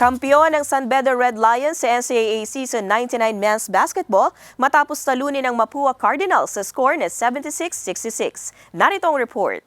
Kampiyon ng San Beda Red Lions sa NCAA Season 99 Men's Basketball matapos talunin ang Mapua Cardinals sa score na 76-66. Narito ang report.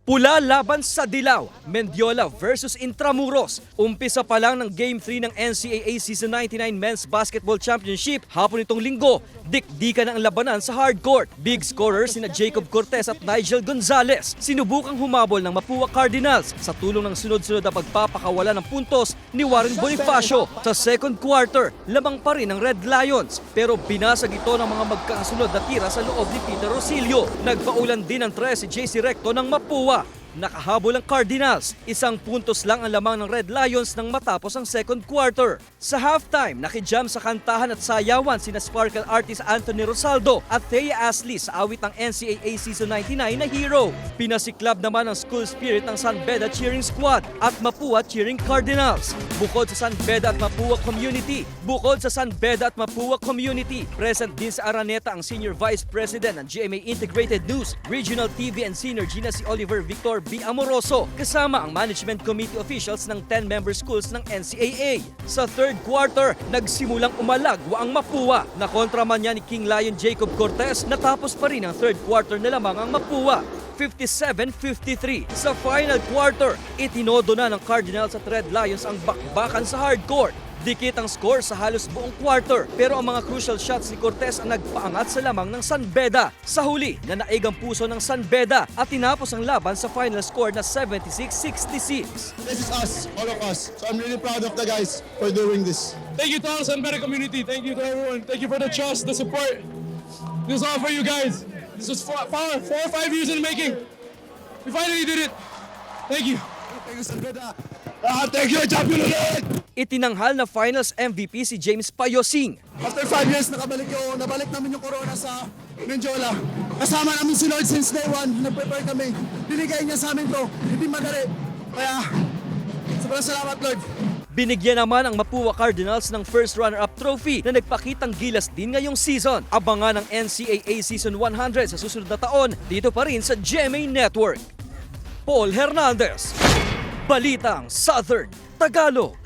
Pula laban sa Dilaw, Mendiola versus Intramuros. Umpisa pa lang ng Game 3 ng NCAA Season 99 Men's Basketball Championship hapon itong linggo. Dikdikan ang labanan sa hardcourt. Big scorers sina Jacob Cortez at Nigel Gonzalez. Sinubukang humabol ng Mapua Cardinals sa tulong ng sunod-sunod na pagpapakawala ng puntos ni Warren Bonifacio. Sa second quarter, lamang pa rin ang Red Lions pero binasag ito ng mga magkakasunod na tira sa loob ni Peter Rosilio. Nagpaulan din ng 3 si JC Recto ng Mapua. Nakahabol ang Cardinals. 1 puntos lang ang lamang ng Red Lions nang matapos ang second quarter. Sa halftime, nakijam sa kantahan at sayawan sina Sparkle artist Anthony Rosaldo at Thea Ashley sa awit ng NCAA Season 99 na Hero. Pinasiklab naman ang school spirit ng San Beda Cheering Squad at Mapua Cheering Cardinals. Bukod sa San Beda at Mapua Community, present din sa Araneta ang Senior Vice President ng GMA Integrated News, Regional TV and Synergy na si Oliver Victor B. Amoroso, kasama ang management committee officials ng 10-member schools ng NCAA. Sa third quarter, nagsimulang umalagwa ang Mapua. Nakontra man niya ni King Lion Jacob Cortez, natapos pa rin ang third quarter na lamang ang Mapua. 57-53. Sa final quarter, itinodo na ng Cardinals at Red Lions ang bakbakan sa hardcourt. Dikit ang score sa halos buong quarter pero ang mga crucial shots ni Cortez ang nagpaangat sa lamang ng San Beda. Sa huli, nanaig ang puso ng San Beda at tinapos ang laban sa final score na 76-66. This is us, all of us. So I'm really proud of the guys for doing this. Thank you to our San Beda community. Thank you to everyone. Thank you for the trust, the support. This is all for you guys. This was 4 or 5 years in the making. We finally did it. Thank you. Thank you, San Beda. Thank you, champion ulit! Itinanghal na finals MVP si James Payosing. After 5 years, nabalik namin yung corona sa Mendiola. Kasama namin si Lord since day 1. Nag-prepare kami. Binigay niya sa amin to. Hindi madali. Kaya, sobrang salamat, Lord. Binigyan naman ang Mapua Cardinals ng first runner-up trophy na nagpakitang gilas din ngayong season. Abangan ang NCAA Season 100 sa susunod na taon dito pa rin sa GMA Network. Paul Hernandez, Balitang Southern Tagalog.